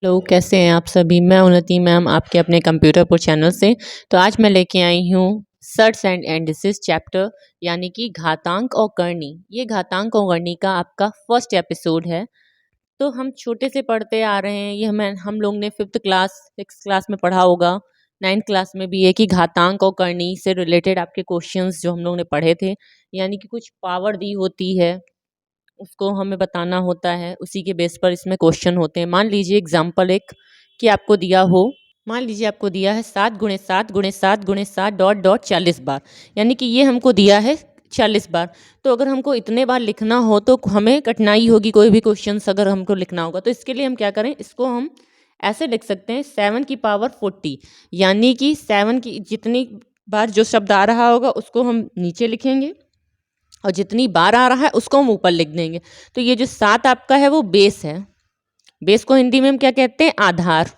Hello, कैसे हैं आप सभी। मैं उन्नति मैम आपके अपने कंप्यूटर पर चैनल से। तो आज मैं लेके आई हूँ सर्ट्स एंड एंडिसेस चैप्टर, यानी कि घातांक और करनी। ये घातांक और करनी का आपका फर्स्ट एपिसोड है। तो हम छोटे से पढ़ते आ रहे हैं, ये हम लोग ने 5th क्लास 6th क्लास में पढ़ा होगा। 9th क्लास में भी है कि घातांक और करनी से रिलेटेड आपके क्वेश्चंस जो हम लोग ने पढ़े थे, यानी कि कुछ पावर दी होती है, उसको हमें बताना होता है, उसी के बेस पर इसमें क्वेश्चन होते हैं। मान लीजिए एग्जाम्पल एक कि आपको दिया हो, मान लीजिए आपको दिया है 7 गुणे 7 गुणे 7 गुणे 7 डॉट डॉट 40 बार, यानी कि ये हमको दिया है 40 बार। तो अगर हमको इतने बार लिखना हो तो हमें कठिनाई होगी, कोई भी क्वेश्चन अगर हमको लिखना होगा। तो इसके लिए हम क्या करें, इसको हम ऐसे लिख सकते हैं 7 की पावर 40, यानी कि 7 की जितनी बार जो शब्द आ रहा होगा उसको हम नीचे लिखेंगे और जितनी बार आ रहा है उसको हम ऊपर लिख देंगे। तो ये जो 7 आपका है वो बेस है। बेस को हिंदी में हम क्या कहते हैं, आधार।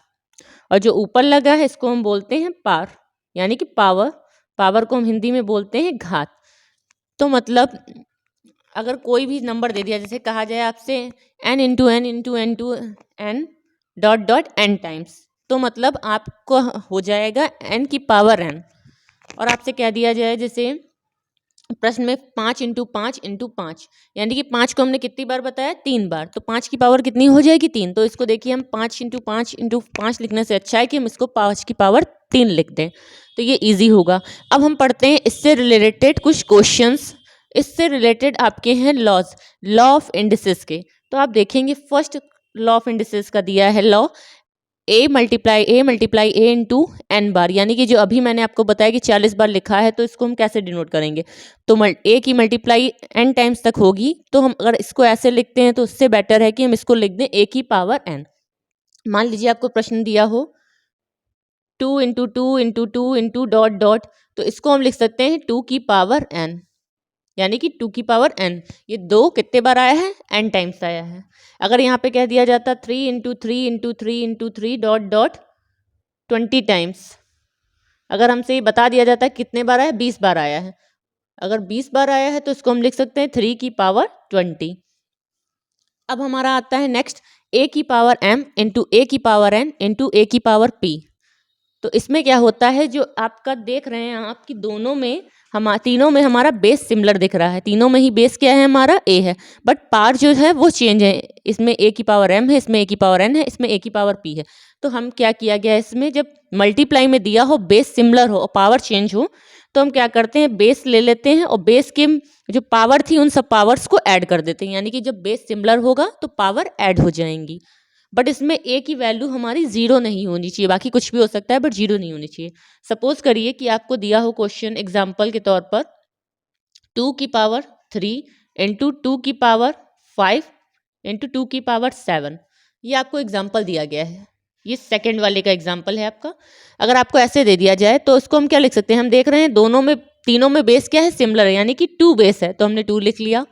और जो ऊपर लगा है इसको हम बोलते हैं पार, यानी कि पावर। पावर को हम हिंदी में बोलते हैं घात। तो मतलब अगर कोई भी नंबर दे दिया, जैसे कहा जाए आपसे n into n into n to n dot dot n times, तो मतलब आपको हो जाएगा n की पावर n। और आपसे कह दिया जाए जैसे प्रश्न में 5 इंटू 5 इंटू 5, यानी कि 5 को हमने कितनी बार बताया, 3 बार। तो 5 की पावर कितनी हो जाएगी, 3। तो इसको देखिए, हम 5 इंटू 5 इंटू 5 लिखने से अच्छा है कि हम इसको 5 की पावर 3 लिख दें, तो ये इजी होगा। अब हम पढ़ते हैं इससे रिलेटेड कुछ क्वेश्चंस। इससे रिलेटेड आपके हैं लॉज, लॉ ऑफ इंडिसेस के। तो आप देखेंगे फर्स्ट लॉ ऑफ इंडिसेस का दिया है law, A multiply A into N बार, यानी कि जो अभी मैंने आपको बताया कि 40 बार लिखा है, तो इसको हम कैसे डिनोट करेंगे। तो ए की मल्टीप्लाई एन टाइम्स तक होगी, तो हम अगर इसको ऐसे लिखते हैं तो उससे बेटर है कि हम इसको लिख दें ए की पावर एन। मान लीजिए आपको प्रश्न दिया हो 2 into two into two into dot dot, तो इसको हम लिख सकते हैं 2 की पावर एन, यानी कि 2 की पावर n। ये 2 कितने बार आया है, n टाइम्स आया है। अगर यहाँ पे कह दिया जाता 3 into three into three into three dot dot 20 times, अगर हमसे ये बता दिया जाता है कितने बार आया, 20 बार आया है। अगर 20 बार आया है तो इसको हम लिख सकते हैं 3 की पावर 20। अब हमारा आता है नेक्स्ट a की पावर m इंटू ए की पावर n इंटू ए की पावर p। तो इसमें क्या होता है, जो आपका देख रहे हैं आपकी दोनों में, हम तीनों में हमारा बेस सिमिलर दिख रहा है। तीनों में ही बेस क्या है, हमारा a है, बट पार जो है वो चेंज है। इसमें a की पावर m है, इसमें a की पावर n है, इसमें a की पावर p है। तो हम क्या किया गया है, इसमें जब मल्टीप्लाई में दिया हो, बेस सिमिलर हो और पावर चेंज हो, तो हम क्या करते हैं, बेस ले लेते हैं और बेस के जो पावर थी उन सब पावर्स को ऐड कर देते हैं, यानी कि जब बेस सिमिलर होगा तो पावर ऐड हो जाएंगी। बट इसमें a की वैल्यू हमारी 0 नहीं होनी चाहिए, बाकी कुछ भी हो सकता है बट 0 नहीं होनी चाहिए। सपोज करिए कि आपको दिया हो क्वेश्चन एग्जाम्पल के तौर पर 2 की पावर 3 इंटू 2 की पावर 5 इंटू 2 की पावर 7। ये आपको एग्जाम्पल दिया गया है, ये सेकंड वाले का एग्जाम्पल है आपका। अगर आपको ऐसे दे दिया जाए तो उसको हम क्या लिख सकते हैं, हम देख रहे हैं दोनों में, तीनों में बेस क्या है, सिमिलर है, यानी कि 2 बेस है, तो हमने 2 लिख लिया।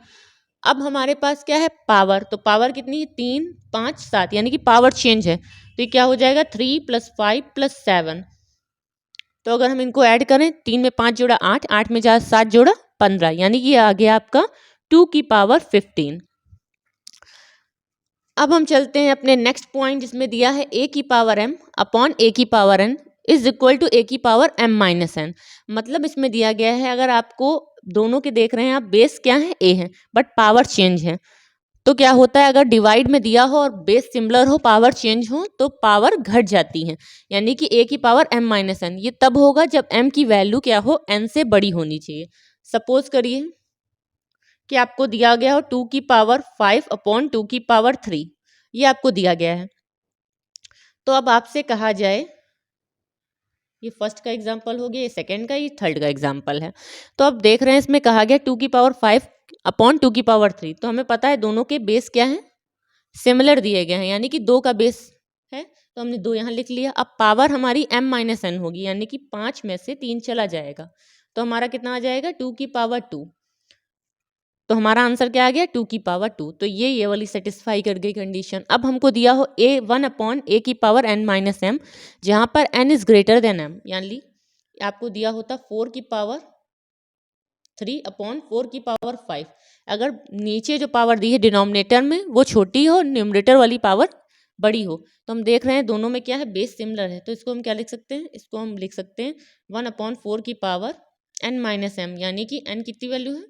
अब हमारे पास क्या है, पावर। तो पावर कितनी है, 3 5 7, यानी कि पावर चेंज है, तो ये क्या हो जाएगा 3 + 5 + 7। तो अगर हम इनको ऐड करें, 3 में 5 जोड़ा 8, 8 में 7 जोड़ा 15, यानी कि ये आ गया आपका 2 की पावर 15। अब हम चलते हैं अपने नेक्स्ट पॉइंट, जिसमें दिया है a की पावर m अपॉन a की power n is equal to a की पावर m माइनस n। मतलब इसमें दिया गया है, अगर आपको दोनों के देख रहे हैं आप, बेस क्या है, a है, बट पावर चेंज है। तो क्या होता है, अगर डिवाइड में दिया हो और बेस सिमिलर हो, पावर चेंज हो, तो पावर घट जाती है, यानी कि a की पावर m माइनस n। ये तब होगा जब m की वैल्यू क्या हो, n से बड़ी होनी चाहिए। सपोज करिए कि आपको दिया गया हो 2 की पावर 5 अपॉन 2 की पावर 3, ये आपको दिया गया है। तो अब आपसे कहा जाए, ये फर्स्ट का एग्जाम्पल हो गया, ये सेकंड का, ये थर्ड का एग्जाम्पल है। तो अब देख रहे हैं इसमें कहा गया 2 की पावर 5 अपॉन 2 की पावर 3, तो हमें पता है दोनों के बेस क्या है, सिमिलर दिए गए हैं, यानी कि 2 का बेस है, तो हमने 2 यहाँ लिख लिया। अब पावर हमारी m माइनस n होगी, यानी कि 5 में से 3 चला जाएगा, तो हमारा कितना आ जाएगा, 2 की पावर 2। तो हमारा आंसर क्या आ गया, 2 की पावर 2। तो ये वाली सेटिस्फाई कर गई कंडीशन। अब हमको दिया हो a 1 अपॉन a की पावर n माइनस m, जहाँ पर n is greater than m, यानी आपको दिया होता 4 की पावर 3 अपॉन 4 की पावर 5। अगर नीचे जो पावर दी है डिनोमिनेटर में वो छोटी हो, न्यूमरेटर वाली पावर बड़ी हो। तो हम देख रहे हैं दोनों में क्या है, बेस सिमिलर है, तो इसको हम क्या लिख सकते हैं, इसको हम लिख सकते हैं 1/4 की पावर n माइनस एम, यानी कि n कितनी वैल्यू है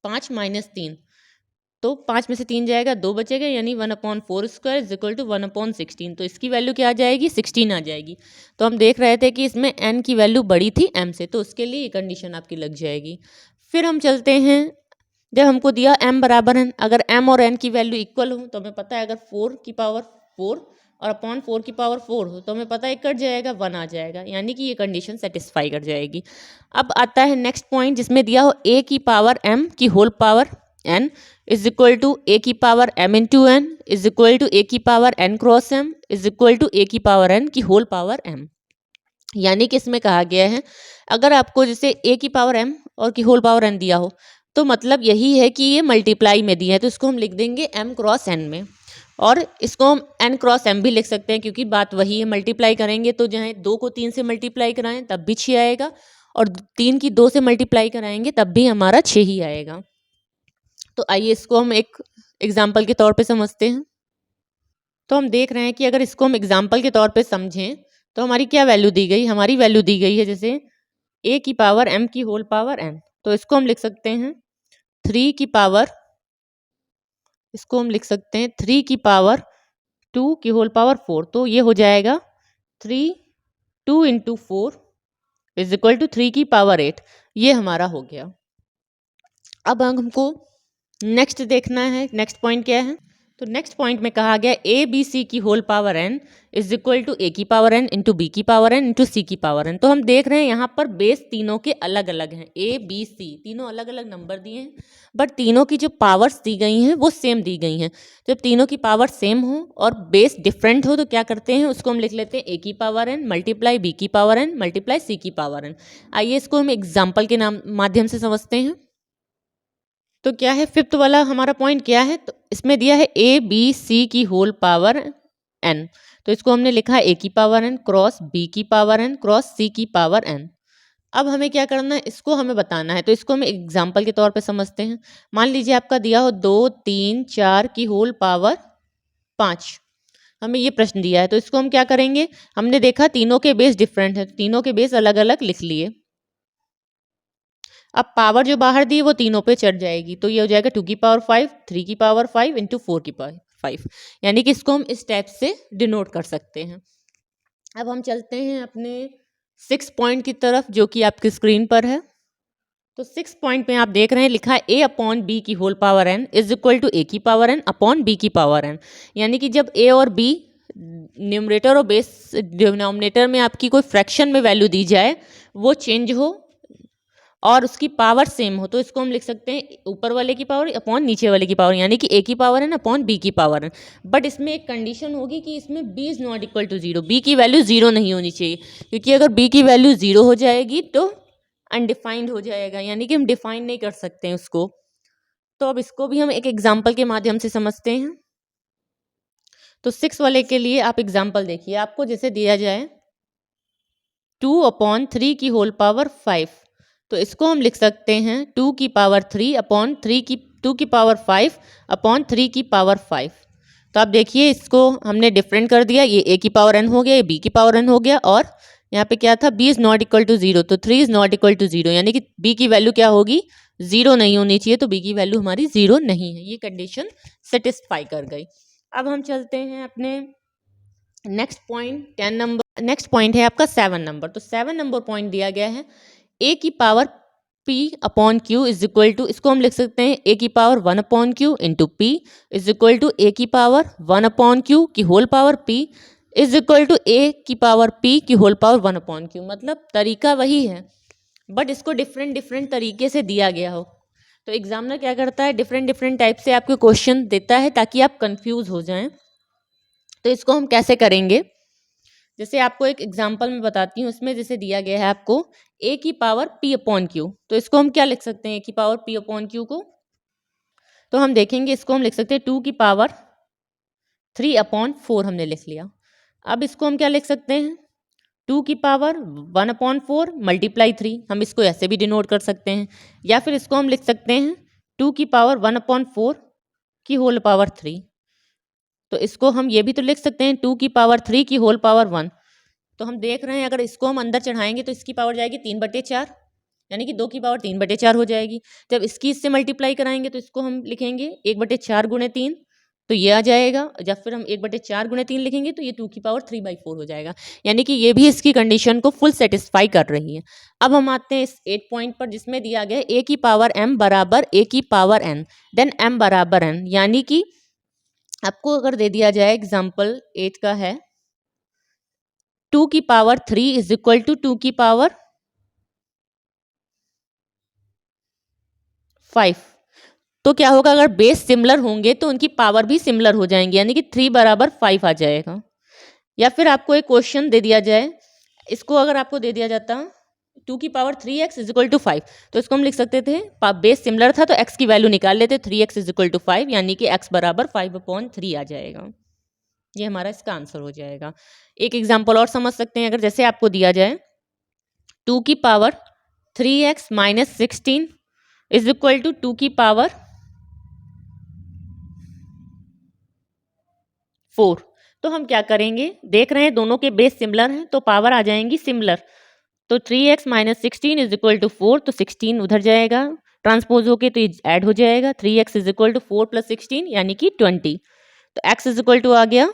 5 माइनस 3, तो 5 में से 3 जाएगा 2 बचेगा, यानी 1/4 स्क्वायर इज इक्वल टू 1/16, तो इसकी वैल्यू क्या आ जाएगी 16 आ जाएगी। तो हम देख रहे थे कि इसमें n की वैल्यू बड़ी थी m से, तो उसके लिए ये कंडीशन आपकी लग जाएगी। फिर हम चलते हैं, जब हमको दिया m बराबर है, अगर m और n की वैल्यू इक्वल हो तो हमें पता है अगर 4 की पावर 4 और अपॉन 4 की पावर 4 हो तो हमें पता है कट जाएगा 1 आ जाएगा, यानी कि ये कंडीशन सेटिस्फाई कर जाएगी। अब आता है नेक्स्ट पॉइंट जिसमें दिया हो a की पावर m की whole power n is equal to a की power m into n is equal to a की power n cross m is equal to a की पावर n की होल पावर m। यानी कि इसमें कहा गया है अगर आपको जैसे a की पावर m और की होल पावर n दिया हो तो मतलब यही है कि ये मल्टीप्लाई में दिया है, तो इसको हम लिख देंगे m क्रॉस n में, और इसको हम n क्रॉस m भी लिख सकते हैं क्योंकि बात वही है, मल्टीप्लाई करेंगे तो चाहे 2 को 3 से मल्टीप्लाई कराएं तब भी 6 आएगा, और 3 की 2 से मल्टीप्लाई कराएंगे तब भी हमारा 6 ही आएगा। तो आइए इसको हम एक एग्जाम्पल के तौर पे समझते हैं। तो हम देख रहे हैं कि अगर इसको हम एग्जाम्पल के तौर पे समझें तो हमारी क्या वैल्यू दी गई, हमारी वैल्यू दी गई है जैसे a की पावर m की होल पावर n, तो इसको हम लिख सकते हैं 3 की पावर, इसको हम लिख सकते हैं 3 की पावर 2 की होल पावर 4, तो ये हो जाएगा 3 2 इंटू 4 इज इक्वल टू 3 की पावर 8, ये हमारा हो गया। अब हमको नेक्स्ट देखना है, नेक्स्ट पॉइंट क्या है, तो नेक्स्ट पॉइंट में कहा गया ए बी सी की whole power n is equal to A की पावर n इंटू बी की पावर n इंटू सी की पावर n। तो हम देख रहे हैं यहाँ पर बेस तीनों के अलग अलग हैं, ए बी सी तीनों अलग अलग नंबर दिए हैं, बट तीनों की जो पावर्स दी गई हैं वो सेम दी गई हैं। जब तीनों की पावर सेम हो और बेस डिफरेंट हो तो क्या करते हैं, उसको हम लिख लेते हैं ए की पावर n मल्टीप्लाई बी की पावर n मल्टीप्लाई सी की पावर n। आइए इसको हम एग्जाम्पल के माध्यम से समझते हैं। तो क्या है फिफ्थ वाला हमारा पॉइंट क्या है, तो इसमें दिया है ए बी सी की होल पावर n, तो इसको हमने लिखा है ए की पावर n क्रॉस बी की पावर n क्रॉस सी की पावर n। अब हमें क्या करना है, इसको हमें बताना है, तो इसको हम एग्जाम्पल के तौर पे समझते हैं। मान लीजिए आपका दिया हो 2 3 4 की होल पावर 5, हमें ये प्रश्न दिया है, तो इसको हम क्या करेंगे, हमने देखा तीनों के बेस डिफरेंट है, तीनों के बेस अलग अलग लिख लिए। अब पावर जो बाहर दी वो तीनों पे चढ़ जाएगी, तो ये हो जाएगा 2 की पावर 5 3 की पावर 5 इंटू 4 की पावर 5, यानी कि इसको हम इस टाइप से डिनोट कर सकते हैं। अब हम चलते हैं अपने 6 पॉइंट की तरफ जो कि आपकी स्क्रीन पर है। तो 6 पॉइंट में आप देख रहे हैं लिखा है a अपॉन बी की whole power n is equal to A की पावर n अपॉन बी की पावर n, यानी कि जब a और b न्यूमरेटर और बेस डिनोमिनेटर में आपकी कोई फ्रैक्शन में वैल्यू दी जाए वो चेंज हो और उसकी पावर सेम हो, तो इसको हम लिख सकते हैं ऊपर वाले की पावर अपॉन नीचे वाले की पावर, यानी कि ए की पावर n अपॉन बी की पावर n। बट इसमें एक कंडीशन होगी कि इसमें b is not equal to 0, b की वैल्यू 0 नहीं होनी चाहिए, क्योंकि अगर b की वैल्यू 0 हो जाएगी तो अनडिफाइंड हो जाएगा, यानी कि हम डिफाइन नहीं कर सकते हैं उसको। तो अब इसको भी हम एक एग्जाम्पल के माध्यम से समझते हैं। तो 6 वाले के लिए आप एग्जाम्पल देखिए, आपको जैसे दिया जाए 2/3 की होल पावर 5, तो इसको हम लिख सकते हैं 2 की पावर 3 अपॉन 2 की पावर 5 अपॉन 3 की पावर 5। तो आप देखिए इसको हमने डिफरेंट कर दिया, ये a की पावर n हो गया, ये b की पावर n हो गया, और यहाँ पे क्या था b is not equal to 0, तो 3 इज नॉट इक्वल टू 0, यानी कि b की वैल्यू क्या होगी 0 नहीं होनी चाहिए, तो b की वैल्यू हमारी 0 नहीं है, ये कंडीशन सेटिस्फाई कर गई। अब हम चलते हैं अपने next point 10 number, next point है आपका 7 नंबर। तो 7 नंबर पॉइंट दिया गया है a की power p upon q is equal to, इसको हम लिख सकते हैं a की power 1 upon q into p is equal to a की पावर 1 अपॉन क्यू की whole power p is equal to a की पावर p की होल पावर 1 अपॉन क्यू। मतलब तरीका वही है बट इसको डिफरेंट डिफरेंट तरीके से दिया गया हो, तो एग्जामिनर क्या करता है डिफरेंट डिफरेंट टाइप से आपको क्वेश्चन देता है ताकि आप कंफ्यूज हो जाएं। तो इसको हम कैसे करेंगे, जैसे आपको एक एग्जांपल में बताती हूँ, उसमें जैसे दिया गया है आपको a की पावर p अपॉन क्यू, तो इसको हम क्या लिख सकते हैं a की पावर p अपॉन क्यू को, तो हम देखेंगे इसको हम लिख सकते हैं 2 की पावर 3 अपॉन 4 हमने लिख लिया। अब इसको हम क्या लिख सकते हैं 2 की पावर 1 अपॉन 4 मल्टीप्लाई 3, हम इसको ऐसे भी डिनोट कर सकते हैं, या फिर इसको हम लिख सकते हैं 2 की पावर 1 अपॉन 4 की होल पावर 3। तो इसको हम ये भी तो लिख सकते हैं 2 की पावर 3 की होल पावर 1। तो हम देख रहे हैं अगर इसको हम अंदर चढ़ाएंगे तो इसकी पावर जाएगी 3/4, यानी कि 2 की पावर 3/4 हो जाएगी। जब इसकी इससे मल्टीप्लाई कराएंगे तो इसको हम लिखेंगे 1/4 गुणे 3, तो ये आ जाएगा। जब फिर हम 1/4 गुणे 3 लिखेंगे तो ये 2 की पावर 3/4 हो जाएगा, यानी कि ये भी इसकी कंडीशन को फुल सेटिस्फाई कर रही है। अब हम आते हैं इस 8 पॉइंट पर जिसमें दिया गया a की पावर m बराबर a की पावर n, देन m बराबर n, यानी कि आपको अगर दे दिया जाए एग्जाम्पल 8 का है 2 की पावर 3 इज इक्वल टू 2 की पावर 5, तो क्या होगा अगर बेस सिमिलर होंगे तो उनकी पावर भी सिमिलर हो जाएंगी, यानी कि 3 बराबर 5 आ जाएगा। या फिर आपको एक क्वेश्चन दे दिया जाए, इसको अगर आपको दे दिया जाता 2 की power 3x is equal to 5, तो इसको हम लिख सकते थे बेस सिमिलर था तो x की वैल्यू निकाल लेते 3x इज इक्वल टू 5, यानी कि x बराबर 5/3 आ जाएगा। ये हमारा इसका आंसर हो जाएगा। एक एग्जाम्पल और समझ सकते हैं, अगर जैसे आपको दिया जाए 2 की power 3x minus 16 is equal to 2 की पावर 4, तो हम क्या करेंगे, देख रहे हैं दोनों के बेस सिमिलर हैं तो पावर आ जाएंगी सिमिलर। तो 3x minus 16 is equal to 4, तो 16 उधर जाएगा ट्रांसपोज होके तो ऐड हो जाएगा। 3x is equal to 4 plus 16 यानी कि 20, तो x इज इक्वल टू आ गया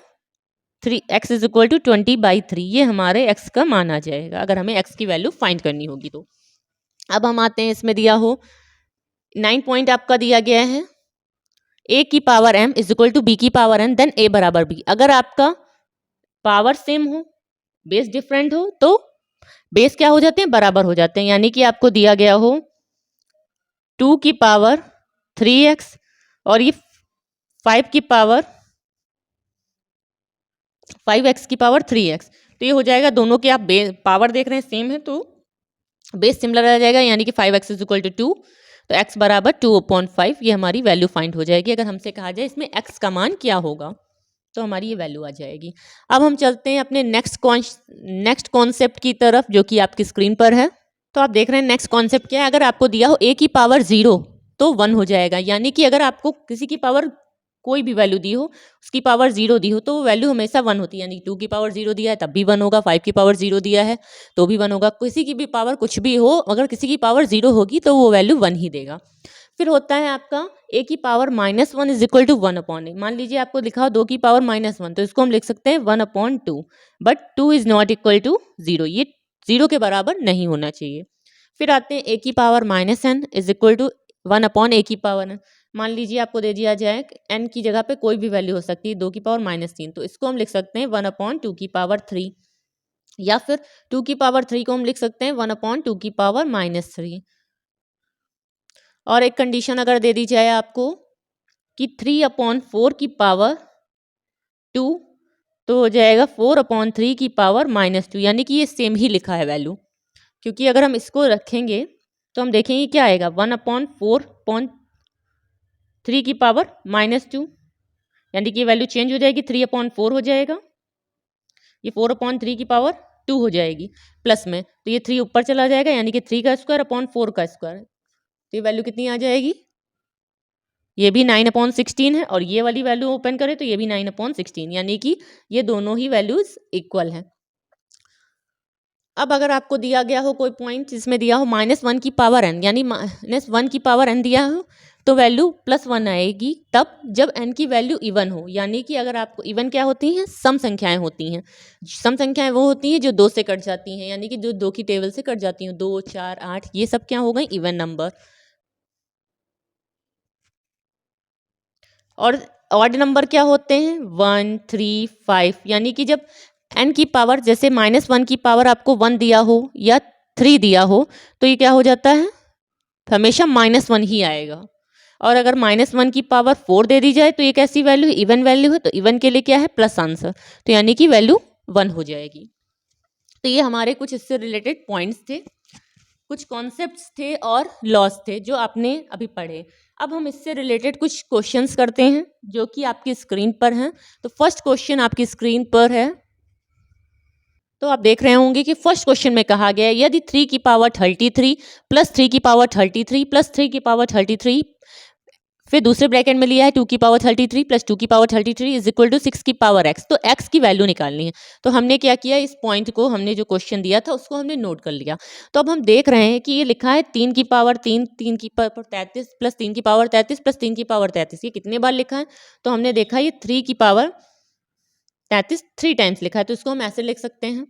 3x इज इक्वल टू 20/3, ये हमारे x का मान आ जाएगा अगर हमें x की वैल्यू फाइंड करनी होगी तो। अब हम आते हैं इसमें दिया हो 9 पॉइंट आपका दिया गया है a की power m is equal to b की पावर n, देन a बराबर b। अगर आपका पावर सेम हो बेस डिफरेंट हो तो बेस क्या हो जाते हैं, बराबर हो जाते हैं, यानी कि आपको दिया गया हो 2 की पावर 3x और ये 5 की पावर 5x की पावर 3x, तो ये हो जाएगा दोनों के आप पावर देख रहे हैं सेम है तो बेस सिमिलर आ जाएगा, यानी कि 5x इज इक्वल टू 2, तो x बराबर 2/5, ये हमारी वैल्यू फाइंड हो जाएगी। अगर हमसे कहा जाए इसमें x का मान क्या होगा तो हमारी ये वैल्यू आ जाएगी। अब हम चलते हैं अपने नेक्स्ट कॉन्सेप्ट की तरफ जो कि आपकी स्क्रीन पर है। तो आप देख रहे हैं नेक्स्ट कॉन्सेप्ट क्या है, अगर आपको दिया हो a की पावर 0 तो 1 हो जाएगा, यानी कि अगर आपको किसी की पावर कोई भी वैल्यू दी हो उसकी पावर 0 दी हो तो वो वैल्यू हमेशा 1 होती है, यानी 2 की पावर 0 दिया है तब भी 1 होगा, 5 की पावर 0 दिया है तो भी 1 होगा, किसी की भी पावर कुछ भी हो अगर किसी की पावर 0 होगी तो वो वैल्यू 1 ही देगा। फिर होता है आपका a की power -1 is equal to 1/a। मान लीजिए आपको लिखा हो 2 की पावर -1, तो इसको हम लिख सकते हैं 1/2, but 2 is not equal to 0, ये 0 के बराबर नहीं होना चाहिए। फिर आते हैं a की power -n is equal to 1/a की पावर n। मान लीजिए आपको दे दिया जाए n की जगह पे कोई भी वैल्यू हो सकती है 2 की पावर -3, तो इसको हम लिख सकते हैं 1/2 की पावर 3, या फिर 2 की पावर 3 को हम लिख सकते हैं 1/2 की पावर -3। और एक कंडीशन अगर दे दी जाए आपको कि 3/4 की पावर 2, तो हो जाएगा 4/3 की पावर -2, यानी कि ये सेम ही लिखा है वैल्यू, क्योंकि अगर हम इसको रखेंगे तो हम देखेंगे क्या आएगा 1/4/3 की पावर -2, यानी कि ये वैल्यू चेंज हो जाएगी 3/4 हो जाएगा, ये 4/3 की पावर 2 हो जाएगी प्लस में, तो ये 3 ऊपर चला जाएगा यानी कि 3 का स्क्वायर अपॉन 4 का स्क्वायर, तो ये वैल्यू कितनी आ जाएगी, ये भी 9/16 है, और ये वाली वैल्यू ओपन करें तो ये भी 9/16, यानी कि ये दोनों ही वैल्यूज इक्वल हैं। अब अगर आपको दिया गया हो कोई पॉइंट जिसमें दिया हो -1 की पावर n, यानी -1 की पावर n दिया हो तो वैल्यू +1 आएगी तब जब n की वैल्यू इवन हो, यानी कि अगर आपको इवन क्या होती हैं, सम संख्याएं होती हैं। सम संख्याएं वो होती हैं जो 2 से कट जाती हैं, यानी कि जो 2 की टेबल से कट जाती हैं, 2, 4, 8, ये सब क्या हो गई इवन नंबर। और ऑड नंबर क्या होते हैं 1, 3, 5, यानी कि जब n की पावर जैसे -1 की पावर आपको 1 दिया हो या 3 दिया हो तो ये क्या हो जाता है, हमेशा -1 ही आएगा। और अगर -1 की पावर 4 दे दी जाए तो ये कैसी वैल्यू है, इवन वैल्यू है, तो इवन के लिए क्या है प्लस आंसर, तो यानी कि वैल्यू 1 हो जाएगी। तो ये हमारे कुछ इससे रिलेटेड पॉइंट्स थे, कुछ कॉन्सेप्ट्स थे और लॉस थे जो आपने अभी पढ़े। अब हम इससे रिलेटेड कुछ क्वेश्चंस करते हैं जो कि आपकी स्क्रीन पर हैं। तो फर्स्ट क्वेश्चन आपकी स्क्रीन पर है, तो आप देख रहे होंगे कि फर्स्ट क्वेश्चन में कहा गया है यदि 3 की पावर 33 प्लस 3 की पावर 33 प्लस 3 की पावर 33 फिर दूसरे ब्रैकेट में लिया है 2 की पावर 33 प्लस 2 की पावर 33 इज इक्वल टू 6 की पावर x। तो x की वैल्यू निकालनी है। तो हमने क्या किया, इस पॉइंट को हमने जो क्वेश्चन दिया था उसको हमने नोट कर लिया। तो अब हम देख रहे हैं कि ये लिखा है 3 की पावर 3, 3 की पावर 33 प्लस 3 की पावर 33 प्लस 3 की पावर 33। ये कितने बार लिखा है? तो हमने देखा ये 3 की पावर 33 3 टाइम्स लिखा है, तो इसको हम ऐसे लिख सकते हैं।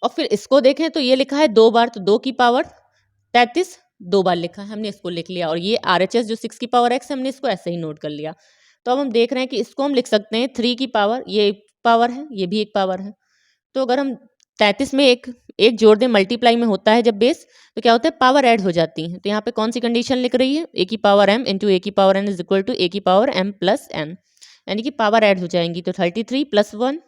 और फिर इसको देखें तो ये लिखा है 2 बार, तो 2 की पावर 33 2 बार लिखा है, हमने इसको लिख लिया। और ये RHS जो 6 की पावर x हमने इसको ऐसे ही नोट कर लिया। तो अब हम देख रहे हैं कि इसको हम लिख सकते हैं 3 की पावर, ये एक पावर है, ये भी एक पावर है। तो अगर हम 33 में एक एक जोड़ दें, मल्टीप्लाई में होता है जब बेस, तो क्या होता है, पावर ऐड हो जाती है। तो यहाँ पे कौन सी कंडीशन लिख रही है, a की पावर m इंटू a की power n is equal to a की पावर m प्लस n, यानी कि पावर ऐड हो जाएंगी। तो 33 प्लस 1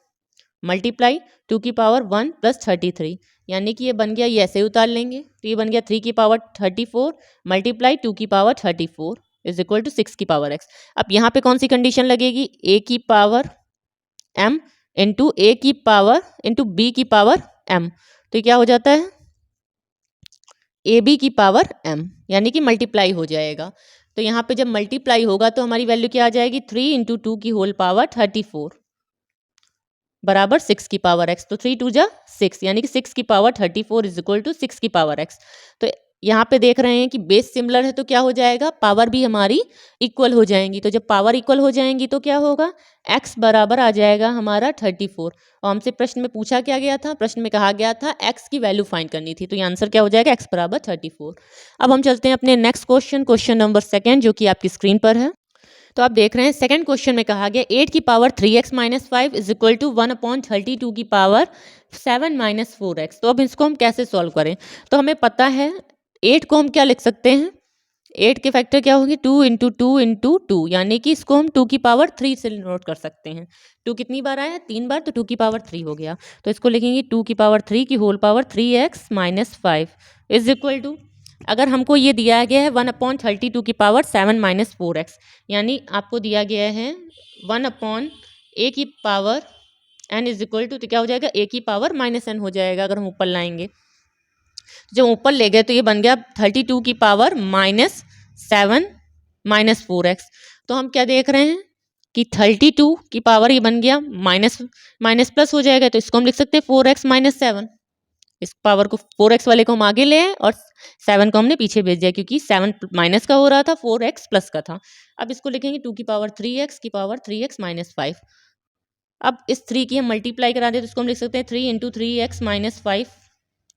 मल्टीप्लाई 2 की पावर 1 प्लस 33, यानी कि ये बन गया, ये ऐसे ही उतार लेंगे, तो ये बन गया 3 की पावर 34 मल्टीप्लाई 2 की पावर 34 इज इक्वल टू 6 की पावर x। अब यहाँ पे कौन सी कंडीशन लगेगी, a की पावर m इंटू a की पावर इंटू b की पावर m, तो क्या हो जाता है ए बी की पावर m, यानी कि मल्टीप्लाई हो जाएगा। तो यहाँ पे जब मल्टीप्लाई होगा तो हमारी वैल्यू क्या आ जाएगी, 3 इंटू 2 की होल पावर 34 बराबर 6 की पावर x। तो 3 2 जा 6, यानी कि 6 की पावर 34 इज इक्वल टू 6 की पावर x। तो यहाँ पे देख रहे हैं कि बेस सिमिलर है तो क्या हो जाएगा, पावर भी हमारी इक्वल हो जाएंगी। तो जब पावर इक्वल हो जाएंगी तो क्या होगा, x बराबर आ जाएगा हमारा 34। और हमसे प्रश्न में पूछा क्या गया था, प्रश्न में कहा गया था x की वैल्यू फाइंड करनी थी, तो ये आंसर क्या हो जाएगा, x बराबर 34। अब हम चलते हैं अपने नेक्स्ट क्वेश्चन, क्वेश्चन नंबर 2 जो कि आपकी स्क्रीन पर है। तो आप देख रहे हैं सेकंड क्वेश्चन में कहा गया 8 की power 3x minus 5 is equal to 1/32 की पावर 7 माइनस 4x। तो अब इसको हम कैसे सॉल्व करें, तो हमें पता है 8 को हम क्या लिख सकते हैं, 8 के फैक्टर क्या होंगे, 2 इंटू 2 इंटू 2, यानी कि इसको हम 2 की पावर 3 से नोट कर सकते हैं। 2 कितनी बार आया, 3 बार, तो 2 की पावर 3 हो गया। तो इसको लिखेंगे 2 की पावर 3 की whole power 3x minus 5 is equal to, अगर हमको ये दिया गया है 1/32 की पावर 7 माइनस 4x, यानी आपको दिया गया है 1/a की power n is equal to, तो क्या हो जाएगा, a की पावर माइनस n हो जाएगा अगर हम ऊपर लाएंगे। जब ऊपर ले गए तो ये बन गया 32 की पावर माइनस 7 माइनस 4x। तो हम क्या देख रहे हैं कि 32 की पावर ये बन गया माइनस माइनस प्लस हो जाएगा, तो इसको हम लिख सकते हैं 4x माइनस 7। इस पावर को 4x वाले को हम आगे ले आए और 7 को हमने पीछे भेज दिया, क्योंकि 7 माइनस का हो रहा था, 4x प्लस का था। अब इसको लिखेंगे 2 की पावर 3x की पावर 3x माइनस 5। अब इस 3 की हम मल्टीप्लाई करा दें तो इसको हम लिख सकते हैं 3 into 3x minus 5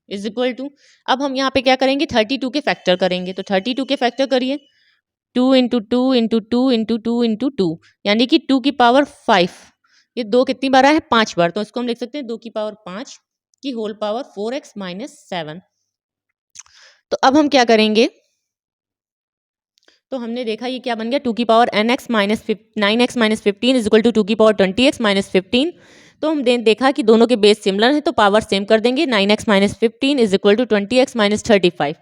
is equal to, अब हम यहाँ पे क्या करेंगे, 32 के फैक्टर करेंगे। तो 32 के फैक्टर करिए, 2 इंटू 2 इंटू 2 इंटू 2 इंटू 2, यानी कि 2 की पावर 5। ये 2 कितनी बार आया है, 5 बार, तो इसको हम लिख सकते हैं 2 की पावर 5 की होल पावर 4x माइनस 7। तो अब हम क्या करेंगे, तो हमने देखा ये क्या बन गया, 2 की power nx minus 9x minus 15 is equal to 2 की पावर 20x माइनस 15। तो हम देखा कि दोनों के बेस सिमिलर है तो पावर सेम कर देंगे, 9x minus 15 is equal to 20x minus 35।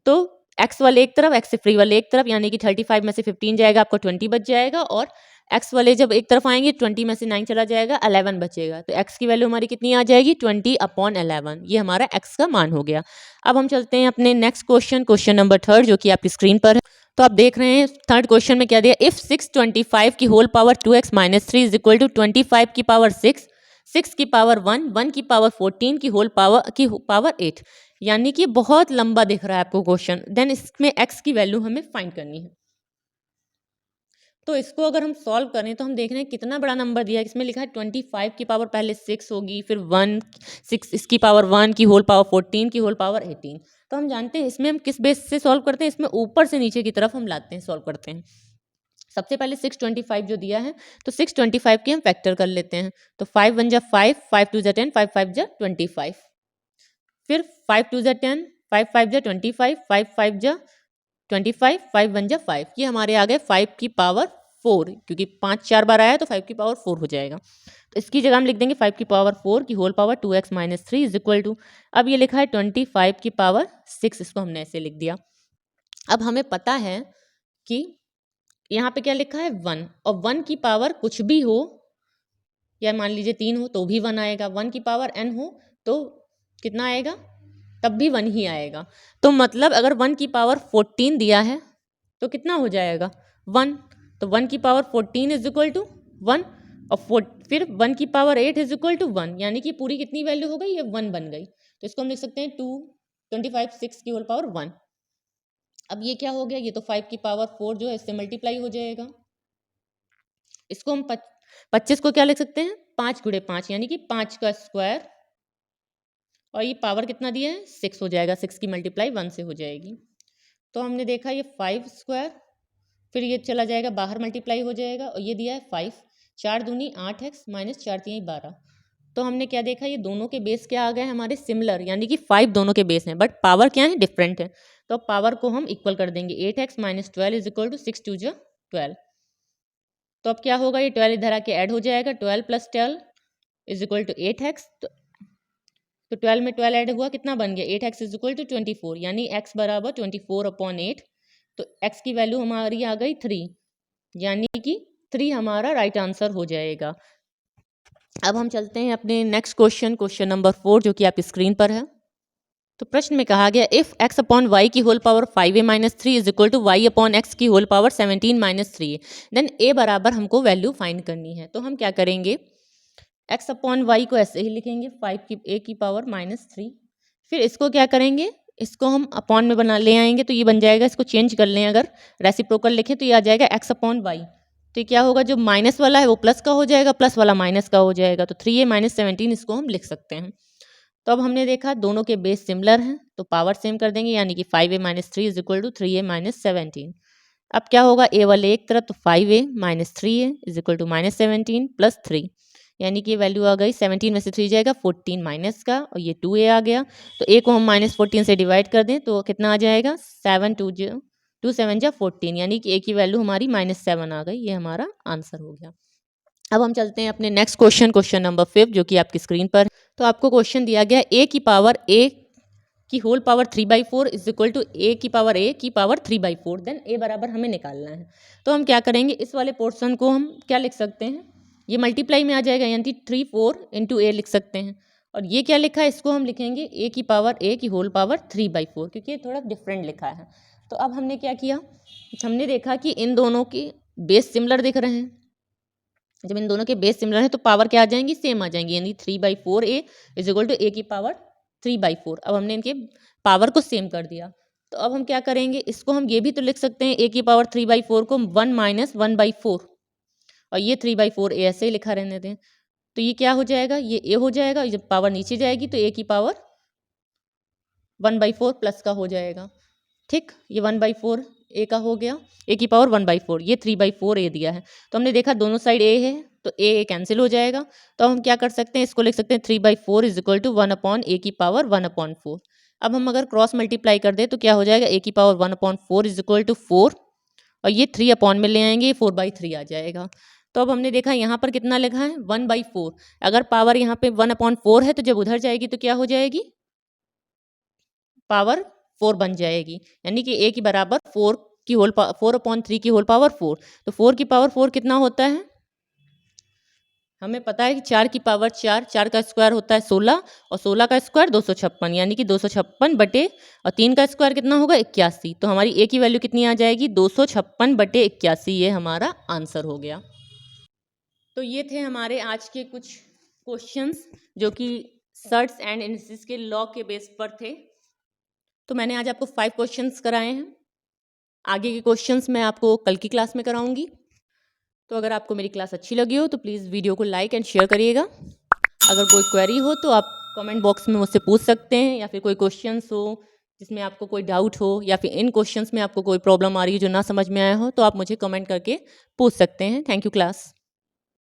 तो x वाले एक तरफ, x से फ्री वाले एक तरफ, यानी कि 35 में से 15 जाएगा, आपको 20 बच जाएगा, और x वाले जब एक तरफ आएंगे 20 में से 9 चला जाएगा, 11 बचेगा। तो x की वैल्यू हमारी कितनी आ जाएगी, 20/11। ये हमारा x का मान हो गया। अब हम चलते हैं अपने नेक्स्ट क्वेश्चन, क्वेश्चन नंबर 3 जो कि आपकी स्क्रीन पर है। तो आप देख रहे हैं थर्ड क्वेश्चन में क्या दिया, इफ 625 की whole power 2x minus 3 is equal to 25 की पावर 6, 6 की पावर 1, 1 की पावर 14 की होल पावर 8, यानी कि बहुत लंबा दिख रहा है आपको क्वेश्चन। देन इसमें x की वैल्यू हमें फाइंड करनी है। तो इसको अगर हम सॉल्व करें तो हम देख रहे हैं कितना बड़ा नंबर दिया है। इसमें लिखा है 25 की पावर पहले 6 होगी, फिर 1 6 इसकी पावर 1 की होल पावर 14 की होल पावर 18। तो हम जानते हैं इसमें हम किस बेस से सॉल्व करते हैं, इसमें ऊपर से नीचे की तरफ हम लाते हैं, सॉल्व करते हैं। सबसे पहले 625 जो दिया है तो 625 की हम फैक्टर कर लेते हैं। तो 5 1 जा 5, 5 2 जा 10, 5 5 जा 25, फिर 5 2 जा 10, 5 5 जा 25, 5 5 जा 25, 5 1 जा 5, ये हमारे आ गए 5 की पावर 4, क्योंकि 5 4 बार आया तो 5 की पावर 4 हो जाएगा। तो इसकी जगह हम लिख देंगे 5 की पावर 4 की whole power 2x minus 3 is equal to, अब ये लिखा है 25 की पावर 6, इसको हमने ऐसे लिख दिया। अब हमें पता है कि यहाँ पे क्या लिखा है 1, और 1 की पावर कुछ भी हो, या मान लीजिए 3 हो तो भी 1 आएगा, 1 की पावर n हो तो कितना आएगा, तब भी 1 ही आएगा। तो मतलब अगर 1 की पावर 14 दिया है तो कितना हो जाएगा 1, तो 1 की पावर 14 इज इक्वल टू 1 और फिर 1 की पावर 8 इज इक्वल टू 1, यानी कि पूरी कितनी वैल्यू हो गई, ये 1 बन गई। तो इसको हम लिख सकते हैं 2 25 6 की होल पावर 1। अब ये क्या हो गया, ये तो 5 की पावर 4 जो है इससे मल्टीप्लाई हो जाएगा। इसको हम 25 को क्या लिख सकते हैं 5 गुणे 5 यानी कि 5 का स्क्वायर, और ये पावर कितना दिया है 6 हो जाएगा, 6 की मल्टीप्लाई 1 से हो जाएगी। तो हमने देखा ये 5 स्क्वायर, फिर ये चला जाएगा बाहर मल्टीप्लाई हो जाएगा, और ये दिया है 5, 4 दूनी 8x माइनस 4 3 12। तो हमने क्या देखा, ये दोनों के बेस क्या आ गए हमारे सिमिलर, यानी कि 5 दोनों के बेस हैं, बट पावर क्या है डिफरेंट है। तो अब पावर को हम इक्वल कर देंगे, 8x minus 12 is equal to 6 2 12। तो अब क्या होगा, ये 12 इधर आके ऐड हो जाएगा, 12 plus 12 is equal to 8x। तो 12 में 12 ऐड हुआ, कितना बन गया 8x इज इक्वल टू 24, यानी x बराबर 24/8। तो x की वैल्यू हमारी आ गई 3, यानी कि 3 हमारा राइट आंसर हो जाएगा। अब हम चलते हैं अपने नेक्स्ट क्वेश्चन नंबर 4, जो कि आपकी स्क्रीन पर है। तो प्रश्न में कहा गया इफ x अपॉन वाई की whole power 5a minus 3 is equal to Y upon X की whole power 17 minus 3 then a बराबर हमको वैल्यू फाइंड करनी है। तो हम क्या करेंगे, x अपॉन वाई को ऐसे ही लिखेंगे 5 की a की पावर माइनस 3, फिर इसको क्या करेंगे, इसको हम अपॉन में बना ले आएंगे, तो ये बन जाएगा, इसको चेंज कर लें, अगर रेसिप्रोकल लिखें तो ये आ जाएगा x अपॉन वाई। तो क्या होगा, जो माइनस वाला है वो प्लस का हो जाएगा, प्लस वाला माइनस का हो जाएगा, तो 3a माइनस 17 इसको हम लिख सकते हैं। तो अब हमने देखा दोनों के बेस सिमिलर हैं, तो पावर सेम कर देंगे, यानी कि 5a minus 3 is equal to 3a minus 17। अब क्या होगा, a वाले एक तरफ, तो 5a minus 3a is equal to minus 17 plus 3, यानी कि वैल्यू आ गई 17 में से 3 जाएगा 14 माइनस का, और ये 2a आ गया। तो a को हम माइनस 14 से डिवाइड कर दें तो कितना आ जाएगा 7 2 7 जा 14, यानी कि a की वैल्यू हमारी -7 आ गई, ये हमारा आंसर हो गया। अब हम चलते हैं अपने नेक्स्ट क्वेश्चन नंबर 5, जो कि आपकी स्क्रीन पर। तो आपको क्वेश्चन दिया गया a की पावर a की whole power 3/4 is equal to a की पावर 3/4, देन a बराबर हमें निकालना है। तो हम क्या करेंगे, इस वाले पोर्शन को हम क्या लिख सकते हैं, ये मल्टीप्लाई में आ जाएगा, यानी 3 4 इंटू a लिख सकते हैं। और ये क्या लिखा है, इसको हम लिखेंगे a की होल पावर 3/4, क्योंकि ये थोड़ा डिफरेंट लिखा है। तो अब हमने क्या किया, हमने देखा कि इन दोनों के बेस सिमिलर दिख रहे हैं, जब इन दोनों के बेस सिमिलर है तो पावर क्या आ जाएंगी, सेम आ जाएंगी, यानी 3/4a is equal to a की पावर 3/4। अब हमने इनके पावर को सेम कर दिया। तो अब हम क्या करेंगे, इसको हम ये भी तो लिख सकते हैं a की पावर 3/4 को 1 माइनस 1/4, और ये 3/4a ऐसे ही लिखा रहने दें। तो ये क्या हो जाएगा, ये a हो जाएगा, जब पावर नीचे जाएगी तो a की पावर 1/4 प्लस का हो जाएगा। ठीक, ये 1/4 a का हो गया, a की पावर 1/4, ये 3/4a दिया है। तो हमने देखा दोनों साइड a है, तो a कैंसिल हो जाएगा। तो हम क्या कर सकते हैं, इसको लिख सकते हैं 3/4 इज इक्वल टू 1/a की पावर 1/4। अब हम अगर क्रॉस मल्टीप्लाई कर दें तो क्या हो जाएगा, a की पावर 1/4 इज इक्वल टू 4, और ये 3 अपॉन में ले आएंगे, 4/3 आ जाएगा। तो अब हमने देखा यहाँ पर कितना लिखा है 1/4, अगर पावर यहाँ पे 1/4 है तो जब उधर जाएगी तो क्या हो जाएगी, पावर 4 बन जाएगी, यानी कि a की बराबर 4/3 की होल पावर 4। तो 4 की पावर 4 कितना होता है, हमें पता है कि 4 की पावर 4, 4 का स्क्वायर होता है 16, और 16 का स्क्वायर 256, यानी कि 256 बटे, और 3 का स्क्वायर कितना होगा 81। तो हमारी a की वैल्यू कितनी आ जाएगी 256 बटे 81, ये हमारा आंसर हो गया। तो ये थे हमारे आज के कुछ क्वेश्चंस, जो कि सर्च एंड एनालिसिस के लॉ के बेस पर थे। तो मैंने आज आपको 5 क्वेश्चंस कराए हैं, आगे के क्वेश्चंस मैं आपको कल की क्लास में कराऊंगी। तो अगर आपको मेरी क्लास अच्छी लगी हो तो प्लीज़ वीडियो को लाइक एंड शेयर करिएगा। अगर कोई क्वेरी हो तो आप कमेंट बॉक्स में मुझसे पूछ सकते हैं, या फिर कोई क्वेश्चंस हो जिसमें आपको कोई डाउट हो, या फिर इन क्वेश्चंस में आपको कोई प्रॉब्लम आ रही है जो ना समझ में आया हो, तो आप मुझे कमेंट करके पूछ सकते हैं। Thank you class.